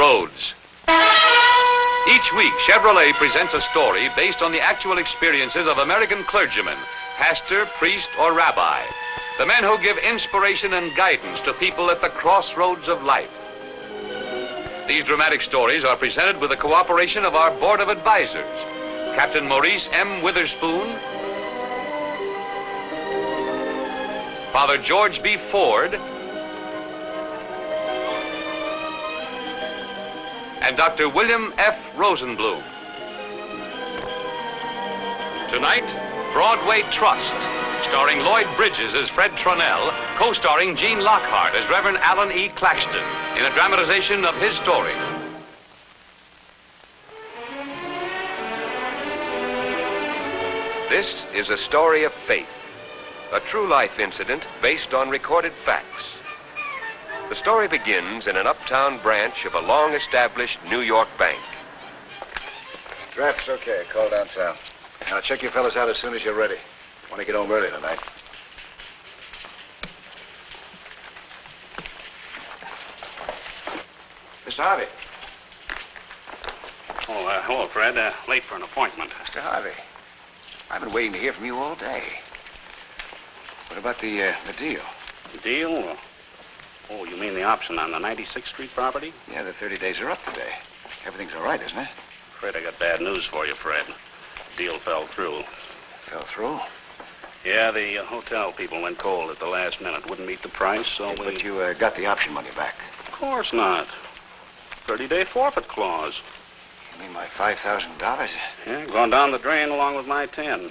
Crossroads. Each week, Chevrolet presents a story based on the actual experiences of American clergymen, pastor, priest, or rabbi, the men who give inspiration and guidance to people at the crossroads of life. These dramatic stories are presented with the cooperation of our Board of Advisors, Captain Maurice M. Witherspoon, Father George B. Ford, and Dr. William F. Rosenblum. Tonight, Broadway Trust, starring Lloyd Bridges as Fred Tronell, co-starring Gene Lockhart as Reverend Alan E. Claxton, in a dramatization of his story. This is a story of faith, a true life incident based on recorded facts. The story begins in an uptown branch of a long-established New York bank. Draft's okay. Call downtown. Now check you fellas out as soon as you're ready. Want to get home early tonight. Mr. Harvey. Oh, hello, Fred. Late for an appointment. Mr. Harvey, I've been waiting to hear from you all day. What about the deal? The deal? Oh, you mean the option on the 96th Street property? Yeah, the 30 days are up today. Everything's all right, isn't it? Fred, I got bad news for you, Fred. The deal fell through. Fell through? Yeah, the hotel people went cold at the last minute. Wouldn't meet the price, so we... But you got the option money back. Of course not. 30-day forfeit clause. You mean my $5,000? Yeah, gone down the drain along with my 10.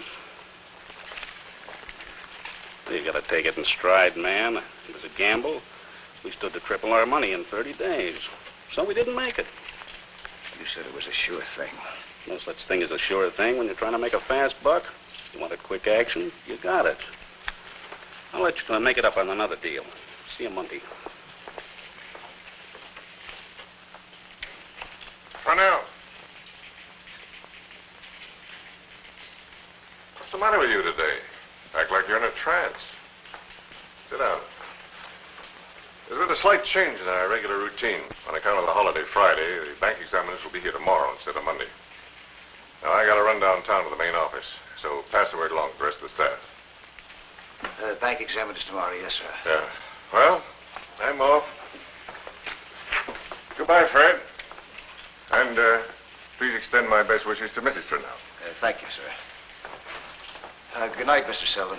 You gotta take it in stride, man. It was a gamble. We stood to triple our money in 30 days. So we didn't make it. You said it was a sure thing. No such thing as a sure thing when you're trying to make a fast buck. You want a quick action, you got it. I'll let you make it up on another deal. See you Monday. Cornell. What's the matter with you today? Act like you're in a trance. Sit down. There's been a slight change in our regular routine. On account of the holiday Friday, the bank examiners will be here tomorrow instead of Monday. Now, I got to run downtown to the main office, so pass the word along to the rest of the staff. Bank examiners tomorrow, yes, sir. Yeah. Well, I'm off. Goodbye, Fred. And please extend my best wishes to Mrs. Turnell. Thank you, sir. Good night, Mr. Selden.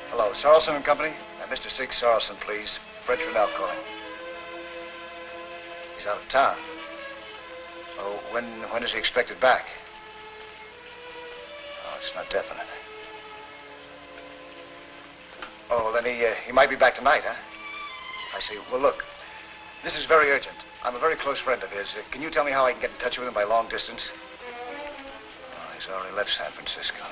Hello, Sarlson and Company. Mr. Sig Sarlson, please. Fred Tronell calling. He's out of town. Oh, when is he expected back? Oh, it's not definite. Oh, then he might be back tonight, huh? I see. Well, look, this is very urgent. I'm a very close friend of his. Can you tell me how I can get in touch with him by long distance? Oh, he's already left San Francisco.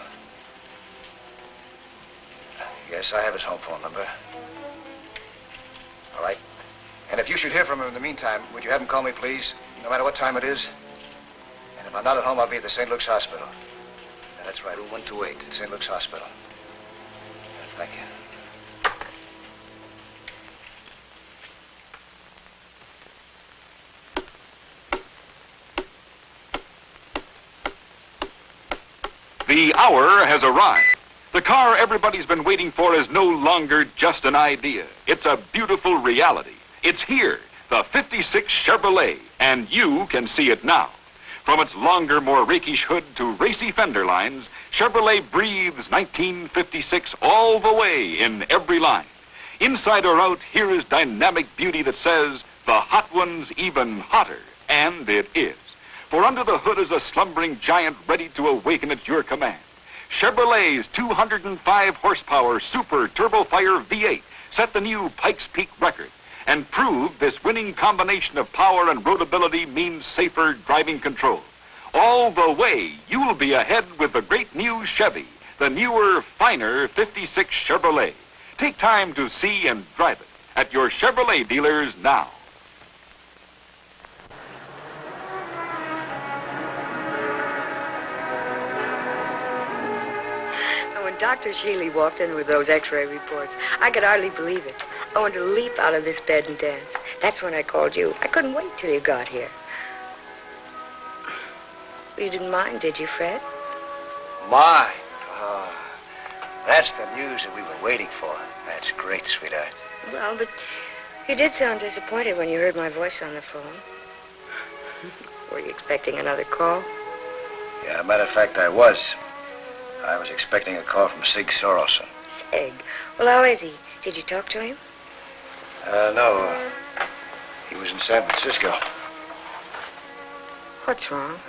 Yes, I have his home phone number. All right. And if you should hear from him in the meantime, would you have him call me, please? No matter what time it is? And if I'm not at home, I'll be at the St. Luke's Hospital. Yeah, that's right, room 128 at St. Luke's Hospital. Thank you. The hour has arrived. The car everybody's been waiting for is no longer just an idea. It's a beautiful reality. It's here, the 56 Chevrolet, and you can see it now. From its longer, more rakish hood to racy fender lines, Chevrolet breathes 1956 all the way in every line. Inside or out, here is dynamic beauty that says, the hot one's even hotter, and it is. For under the hood is a slumbering giant ready to awaken at your command. Chevrolet's 205 horsepower Super Turbo Fire V8 set the new Pikes Peak record and proved this winning combination of power and roadability means safer driving control. All the way, you'll be ahead with the great new Chevy, the newer, finer 56 Chevrolet. Take time to see and drive it at your Chevrolet dealers now. When Dr. Shealy walked in with those x-ray reports, I could hardly believe it. I wanted to leap out of this bed and dance. That's when I called you. I couldn't wait till you got here. You didn't mind, did you, Fred? My. That's the news that we were waiting for. That's great, sweetheart. Well, but you did sound disappointed when you heard my voice on the phone. Were you expecting another call? Yeah, matter of fact, I was. I was expecting a call from Sig Sorensen. Sig? Well, how is he? Did you talk to him? No. He was in San Francisco. What's wrong?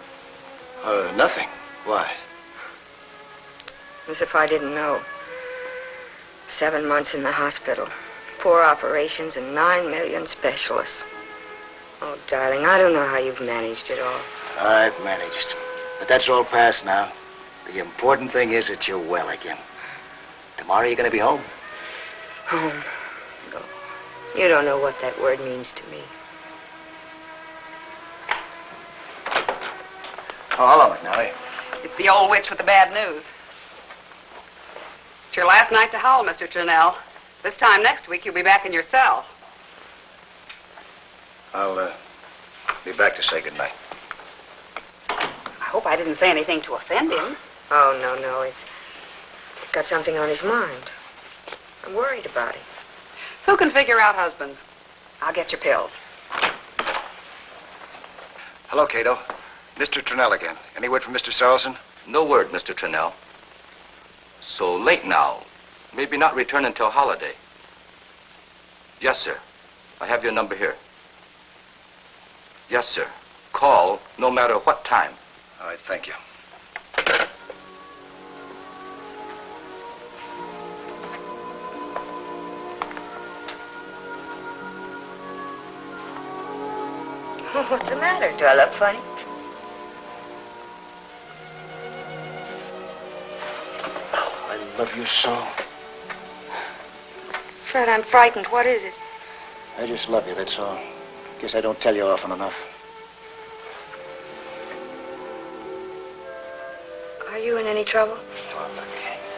Nothing. Why? As if I didn't know. 7 months in the hospital. 4 operations and 9 million specialists. Oh, darling, I don't know how you've managed it all. I've managed. But that's all past now. The important thing is that you're well again. Tomorrow you're going to be home. Home? Oh, you don't know what that word means to me. Oh, hello, McNally. It's the old witch with the bad news. It's your last night to howl, Mr. Turnell. This time next week, you'll be back in your cell. I'll be back to say goodnight. I hope I didn't say anything to offend him. Oh, no, he's got something on his mind. I'm worried about him. Who can figure out husbands? I'll get your pills. Hello, Cato. Mr. Turnell again. Any word from Mr. Sorensen? No word, Mr. Turnell. So late now. Maybe not return until holiday. Yes, sir. I have your number here. Yes, sir. Call no matter what time. All right, thank you. What's the matter? Do I look funny? I love you so. Fred, I'm frightened. What is it? I just love you, that's all. Guess I don't tell you often enough. Are you in any trouble? Oh, look.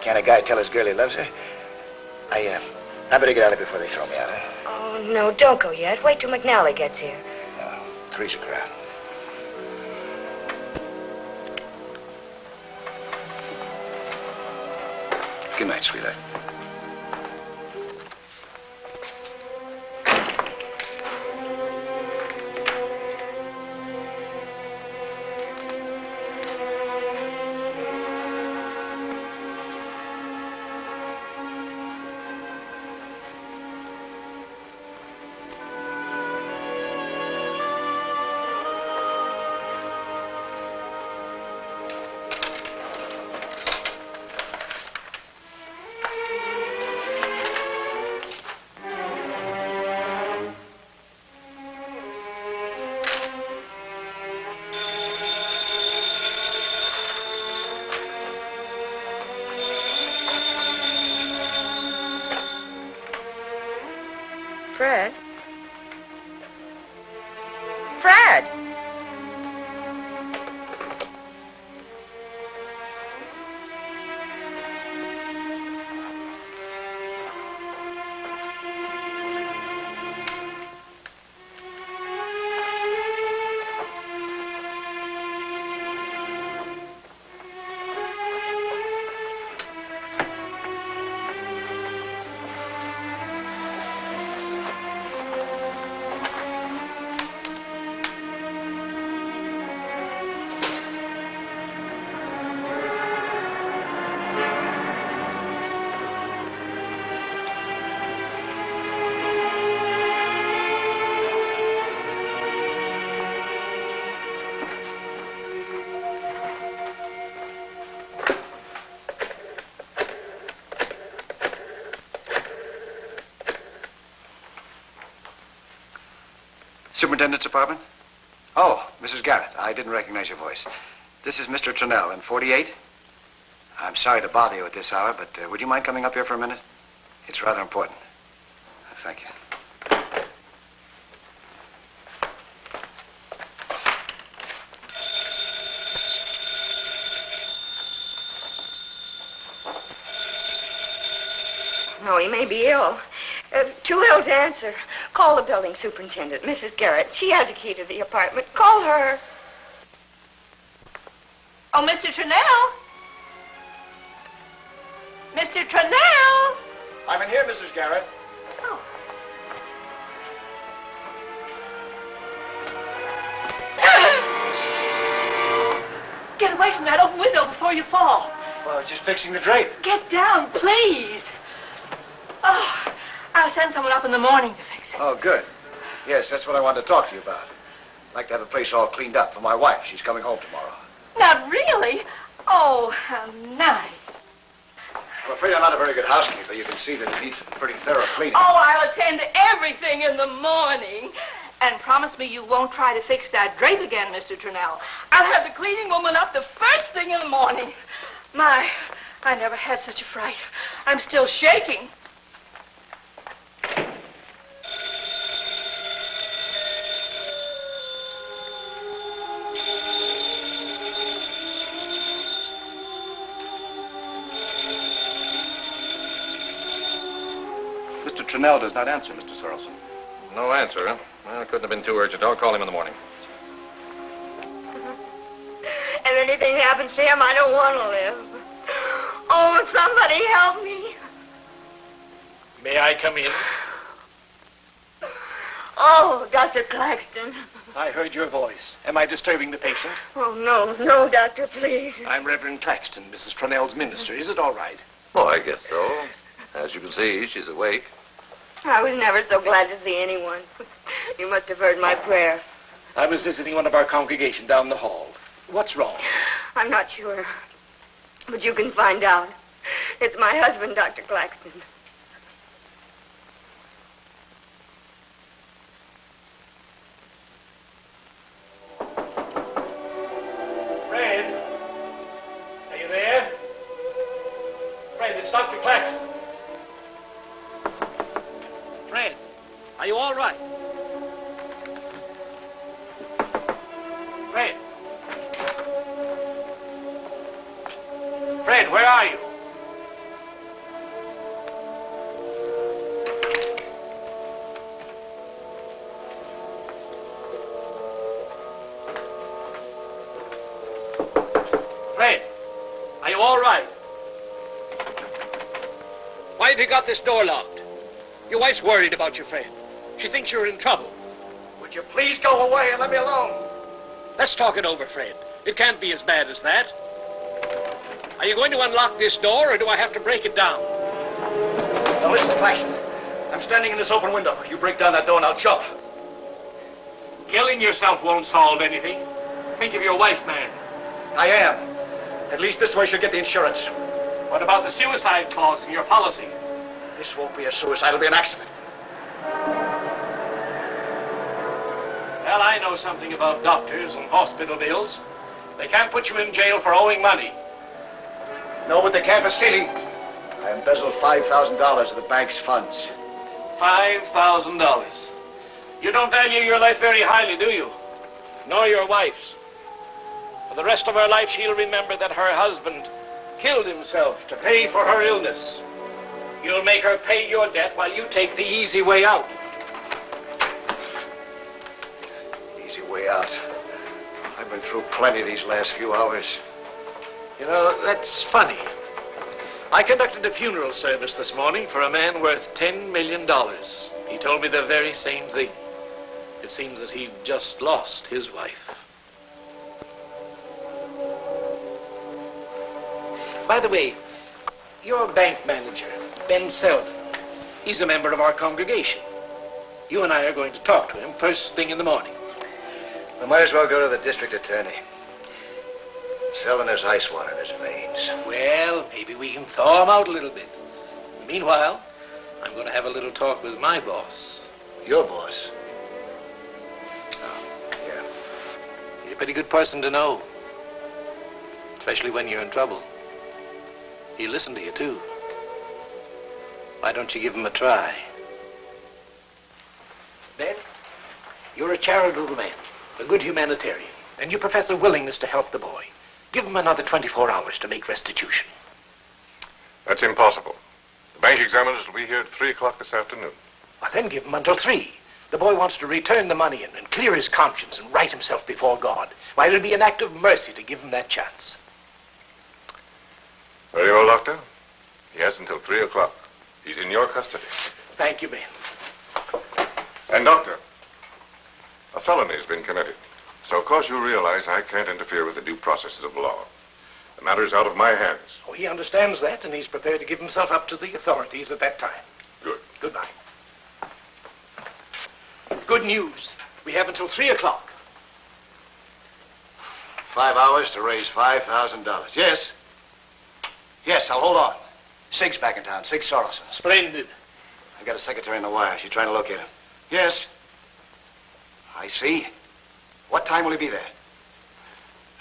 Can't a guy tell his girl he loves her? I better get out of here before they throw me out, huh? Oh, no, don't go yet. Wait till McNally gets here. No, 3's a crowd. Good night, sweetheart. Fred? Fred! Superintendent's apartment? Oh, Mrs. Garrett, I didn't recognize your voice. This is Mr. Turnell in 48. I'm sorry to bother you at this hour, but would you mind coming up here for a minute? It's rather important. Thank you. No, he may be ill. Too ill to answer. Call the building superintendent, Mrs. Garrett. She has a key to the apartment. Call her. Oh, Mr. Trunell? Mr. Trunell? I'm in here, Mrs. Garrett. Oh. Get away from that open window before you fall. Well, I was just fixing the drape. Get down, please. Oh, I'll send someone up in the morning to fix it. Oh, good. Yes, that's what I wanted to talk to you about. I'd like to have the place all cleaned up for my wife. She's coming home tomorrow. Not really? Oh, how nice. I'm afraid I'm not a very good housekeeper. You can see that it needs a pretty thorough cleaning. Oh, I'll attend to everything in the morning. And promise me you won't try to fix that drape again, Mr. Trunell. I'll have the cleaning woman up the first thing in the morning. My, I never had such a fright. I'm still shaking. Mr. Trunell does not answer, Mr. Sorrelson. No answer, huh? Well, it couldn't have been too urgent. I'll call him in the morning. If anything happens to him, I don't want to live. Oh, somebody help me. May I come in? Oh, Dr. Claxton. I heard your voice. Am I disturbing the patient? Oh, no, Doctor, please. I'm Reverend Claxton, Mrs. Trunell's minister. Is it all right? Oh, I guess so. As you can see, she's awake. I was never so glad to see anyone. You must have heard my prayer. I was visiting one of our congregation down the hall. What's wrong? I'm not sure. But you can find out. It's my husband, Dr. Claxton. Fred? Are you there? Fred, it's Dr. Claxton. Fred, are you all right? Fred? Fred, where are you? Fred, are you all right? Why have you got this door locked? Your wife's worried about you, Fred. She thinks you're in trouble. Would you please go away and let me alone? Let's talk it over, Fred. It can't be as bad as that. Are you going to unlock this door, or do I have to break it down? Now listen, Claxton. I'm standing in this open window. You break down that door and I'll jump. Killing yourself won't solve anything. Think of your wife, man. I am. At least this way she'll get the insurance. What about the suicide clause in your policy? This won't be a suicide. It'll be an accident. Well, I know something about doctors and hospital bills. They can't put you in jail for owing money. No, but they can't for stealing. I embezzled $5,000 of the bank's funds. $5,000. You don't value your life very highly, do you? Nor your wife's. For the rest of her life, she'll remember that her husband killed himself to pay for her illness. You'll make her pay your debt while you take the easy way out. Easy way out. I've been through plenty these last few hours. You know, that's funny. I conducted a funeral service this morning for a man worth $10 million. He told me the very same thing. It seems that he'd just lost his wife. By the way, your bank manager, Ben Selden, he's a member of our congregation. You and I are going to talk to him first thing in the morning. We might as well go to the district attorney. Selling his ice water in his veins. Well, maybe we can thaw him out a little bit. Meanwhile, I'm going to have a little talk with my boss. Your boss? Oh. Yeah. He's a pretty good person to know. Especially when you're in trouble. He'll listen to you, too. Why don't you give him a try? Ben, you're a charitable man, a good humanitarian, and you profess a willingness to help the boy. Give him another 24 hours to make restitution. That's impossible. The bank examiners will be here at 3 o'clock this afternoon. Well, then give him until 3. The boy wants to return the money and clear his conscience and right himself before God. Why, it'll be an act of mercy to give him that chance. Very well, Doctor. He has until 3 o'clock. He's in your custody. Thank you, Ben. And, Doctor, a felony has been committed. So, of course, you realize I can't interfere with the due processes of law. The matter's out of my hands. Oh, he understands that, and he's prepared to give himself up to the authorities at that time. Good. Goodbye. Good news. We have until 3 o'clock. 5 hours to raise $5,000. Yes? Yes, I'll hold on. Sig's back in town. Sig Sorensen. Splendid. I've got a secretary on the wire. She's trying to locate him. Yes? I see. What time will he be there?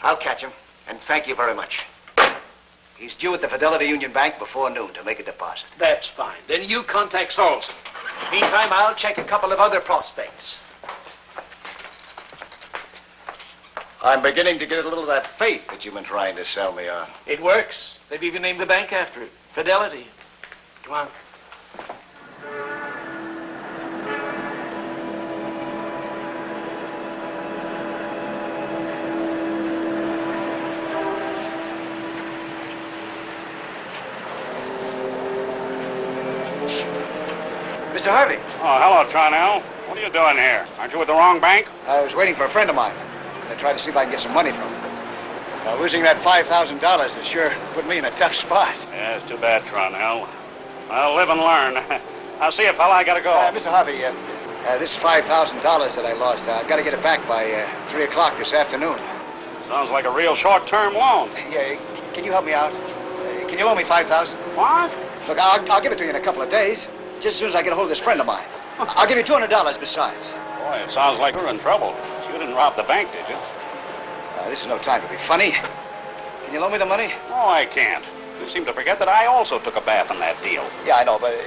I'll catch him, and thank you very much. He's due at the Fidelity Union Bank before noon to make a deposit. That's fine. Then you contact Sorensen. Meantime, I'll check a couple of other prospects. I'm beginning to get a little of that faith that you've been trying to sell me on. It works. They've even named the bank after it. Fidelity. Come on. Mr. Harvey. Oh, hello, Charnell. What are you doing here? Aren't you with the wrong bank? I was waiting for a friend of mine. I tried to see if I can get some money from him. Losing that $5,000 has sure put me in a tough spot. Yeah, it's too bad, Charnell. Well, live and learn. I'll see you, fella. I gotta go. Mr. Harvey, this $5,000 that I lost, I've got to get it back by 3 o'clock this afternoon. Sounds like a real short-term loan. Yeah, can you help me out? Can you loan me $5,000? What? Look, I'll give it to you in a couple of days, just as soon as I get a hold of this friend of mine. I'll give you $200 besides. Boy, it sounds like you're in trouble. You didn't rob the bank, did you? This is no time to be funny. Can you loan me the money? Oh, I can't. You seem to forget that I also took a bath in that deal. Yeah, I know, but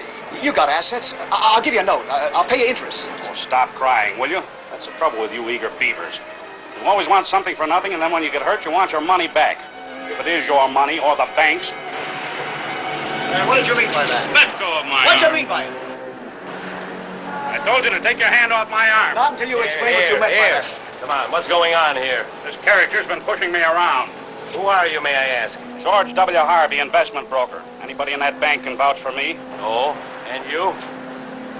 you got assets. I'll give you a note. I'll pay you interest. Oh, stop crying, will you? That's the trouble with you eager beavers. You always want something for nothing, and then when you get hurt, you want your money back. If it is your money or the bank's. What did you mean by that? Let go of my What did arm. you mean by it? I told you to take your hand off my arm. Not until you explain what you meant by that. Come on, what's going on here? This character's been pushing me around. Who are you, may I ask? George W. Harvey, investment broker. Anybody in that bank can vouch for me? Oh, and you?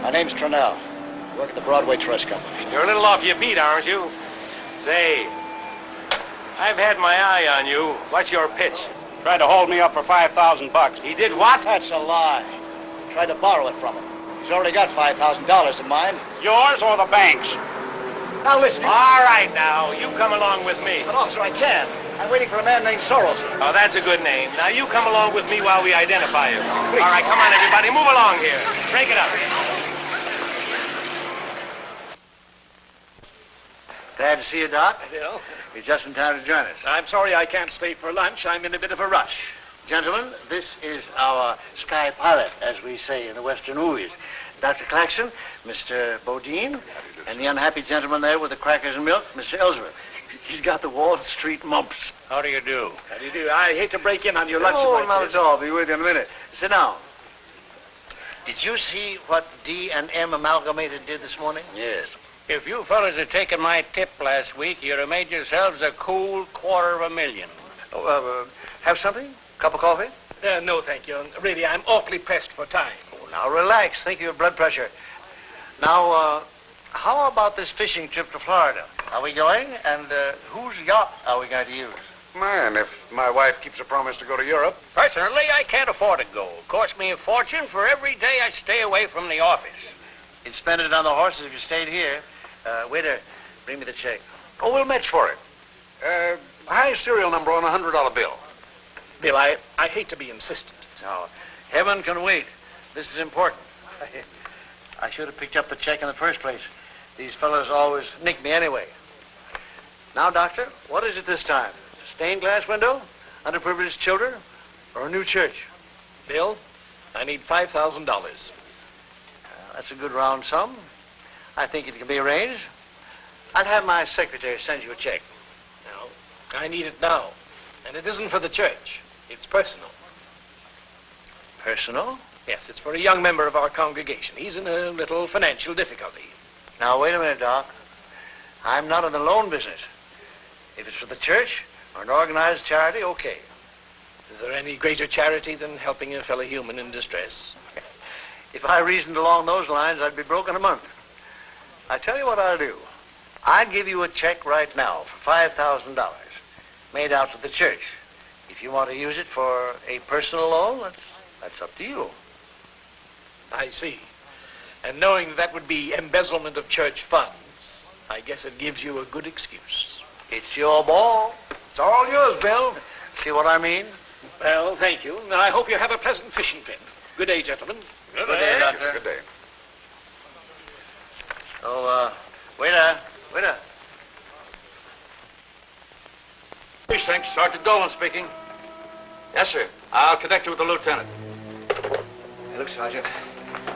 My name's Trunell. I work at the Broadway Trust Company. You're a little off your feet, aren't you? Say, I've had my eye on you. What's your pitch? Tried to hold me up for $5,000. He did what? That's a lie. Tried to borrow it from him. He's already got $5,000 in mine. Yours or the bank's? Now listen. All right, now, you come along with me. But officer, I can't. I'm waiting for a man named Sorensen. Oh, that's a good name. Now, you come along with me while we identify you. All right, come on, everybody. Move along here. Break it up. Glad to see you, Doc. Bill? You're just in time to join us. I'm sorry I can't stay for lunch. I'm in a bit of a rush. Gentlemen, this is our sky pilot, as we say in the Western movies. Dr. Claxton, Mr. Bodine, and the unhappy gentleman there with the crackers and milk, Mr. Ellsworth. He's got the Wall Street mumps. How do you do? How do you do? I hate to break in on your lunch. Oh, like not this. at all. I'll be with you in a minute. Sit down. Did you see what D&M Amalgamated did this morning? Yes. If you fellas had taken my tip last week, you'd have made yourselves a cool $250,000. Oh, have something? Cup of coffee? No, thank you. Really, I'm awfully pressed for time. Oh, now relax. Think of your blood pressure. Now, how about this fishing trip to Florida? Are we going? And whose yacht are we going to use? Man, if my wife keeps a promise to go to Europe. Personally, I can't afford to go. It costs me a fortune for every day I stay away from the office. You'd spend it on the horses if you stayed here. Waiter, bring me the check. Oh, we'll match for it. High serial number on a $100 bill. Bill, I hate to be insistent. Now, heaven can wait. This is important. I should have picked up the check in the first place. These fellows always nick me anyway. Now, Doctor, what is it this time? Stained glass window? Underprivileged children? Or a new church? Bill, I need $5,000. That's a good round sum. I think it can be arranged. I'll have my secretary send you a check. No, I need it now. And it isn't for the church. It's personal. Personal? Yes, it's for a young member of our congregation. He's in a little financial difficulty. Now, wait a minute, Doc. I'm not in the loan business. If it's for the church or an organized charity, okay. Is there any greater charity than helping a fellow human in distress? If I reasoned along those lines, I'd be broke in a month. I tell you what I'll do. I'll give you a check right now for $5,000 made out to the church. If you want to use it for a personal loan, that's up to you. I see. And knowing that would be embezzlement of church funds, I guess it gives you a good excuse. It's your ball. It's all yours, Bill. See what I mean? Well, thank you. And I hope you have a pleasant fishing trip. Good day, gentlemen. Good day, Doctor. Good day. Oh, waiter. Precinct, Sergeant Dolan speaking. Yes, sir. I'll connect you with the lieutenant. Hey, look, Sergeant.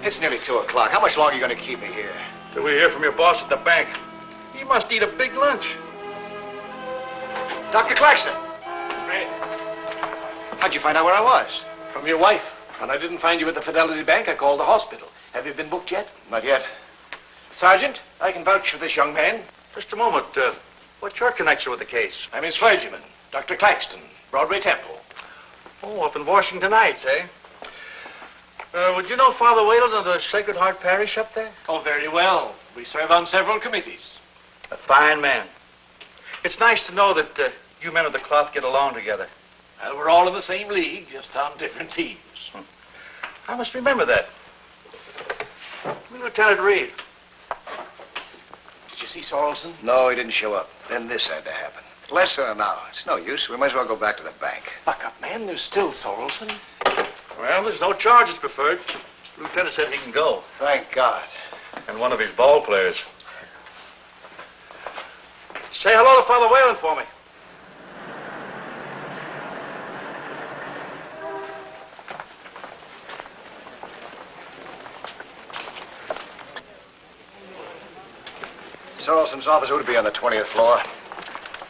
It's nearly 2 o'clock. How much longer are you going to keep me here? Till we hear from your boss at the bank. He must eat a big lunch. Dr. Claxton, Fred, how'd you find out where I was? from your wife. When I didn't find you at the Fidelity Bank, I called the hospital. Have you been booked yet? Not yet. Sergeant, I can vouch for this young man. Just a moment. What's your connection with the case? I'm his clergyman, Dr. Claxton, Broadway Temple. Oh, up in Washington Heights, eh? Would you know Father Whalen of the Sacred Heart Parish up there? Oh, very well. We serve on several committees. A fine man. It's nice to know that you men of the cloth get along together. Well, we're all in the same league, just on different teams. I must remember that. Lieutenant Reed. Did you see Sorrelson? No, he didn't show up. Then this had to happen. Less than an hour. It's no use. We might as well go back to the bank. Buck up, man. There's still Sorrelson. Well, there's no charges preferred. The lieutenant said he can go. Thank God. And one of his ball players. Say hello to Father Whalen for me. Sorrelson's office would be on the 20th floor.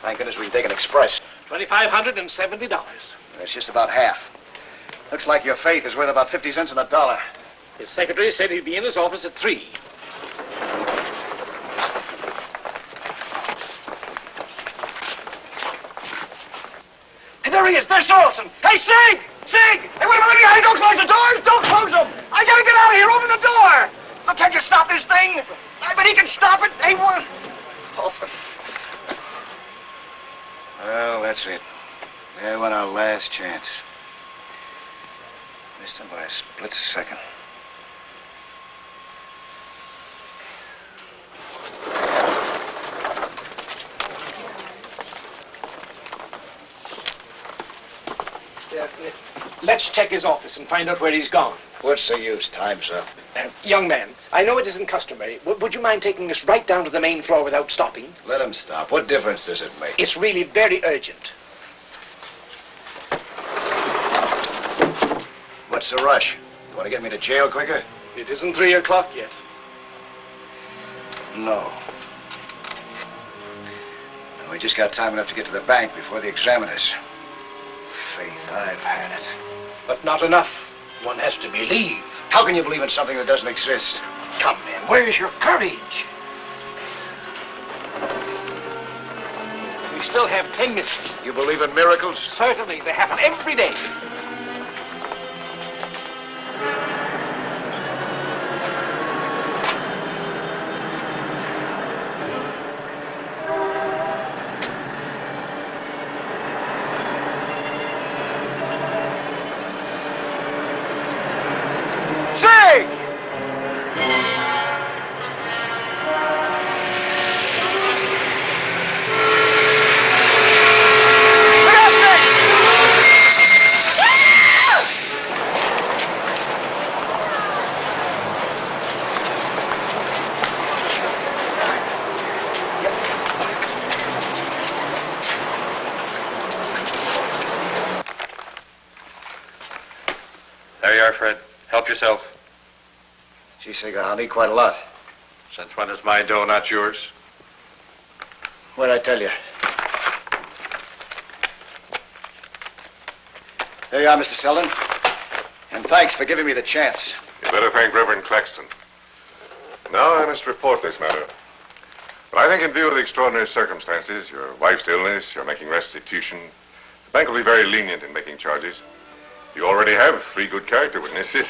Thank goodness we can take an express. $2,570. It's just about half. Looks like your faith is worth about 50 cents on a dollar. His secretary said he'd be in his office at 3. Hey, there he is. There's Sorrelson. Hey, Sig! Sig! Hey, wait a minute. Hey, don't close the doors. Don't close them. I gotta get out of here. Open the door. Look, can't you stop this thing? But he can stop it. Hey, what? Oh, well, that's it. There went our last chance. Missed him by a split second. Let's check his office and find out where he's gone. What's the use? Time's up. Young man, I know it isn't customary. Would you mind taking us right down to the main floor without stopping? Let him stop. What difference does it make? It's really very urgent. What's the rush? You want to get me to jail quicker? It isn't 3 o'clock yet. No. We just got time enough to get to the bank before the examiners. Faith, I've had it. But not enough. One has to believe. How can you believe in something that doesn't exist? Come, man, where's your courage? We still have 10 minutes. You believe in miracles? Certainly, they happen every day. There you are, Fred. Gee, Seeger, I'll need quite a lot. Since when is my dough not yours? What'd I tell you? There you are, Mr. Selden. And thanks for giving me the chance. You better thank Reverend Claxton. Now I must report this matter. But I think in view of the extraordinary circumstances, your wife's illness, your making restitution, the bank will be very lenient in making charges. You already have 3 good character witnesses.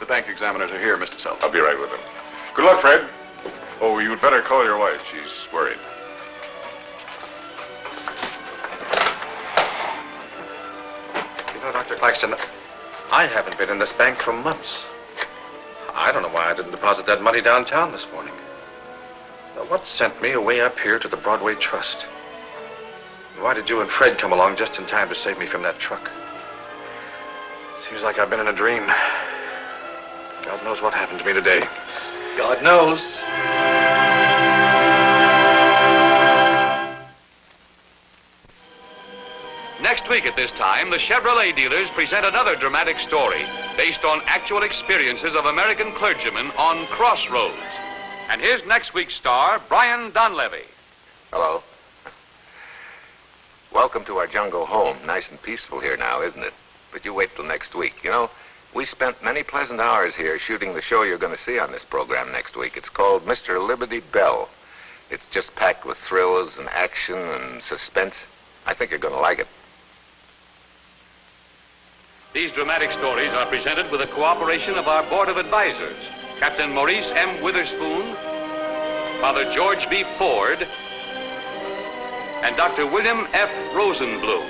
The bank examiners are here, Mr. Selden. I'll be right with them. Good luck, Fred. Oh, you'd better call your wife. She's worried. You know, Dr. Claxton, I haven't been in this bank for months. I don't know why I didn't deposit that money downtown this morning. Now, what sent me away up here to the Broadway Trust? And why did you and Fred come along just in time to save me from that truck? Seems like I've been in a dream. God knows what happened to me today. God knows. Next week at this time, the Chevrolet dealers present another dramatic story based on actual experiences of American clergymen on Crossroads. And here's next week's star, Brian Donlevy. Hello. Welcome to our jungle home. Nice and peaceful here now, isn't it? But you wait till next week. You know, we spent many pleasant hours here shooting the show you're going to see on this program next week. It's called Mr. Liberty Bell. It's just packed with thrills and action and suspense. I think you're going to like it. These dramatic stories are presented with the cooperation of our Board of Advisors, Captain Maurice M. Witherspoon, Father George B. Ford, and Dr. William F. Rosenblum.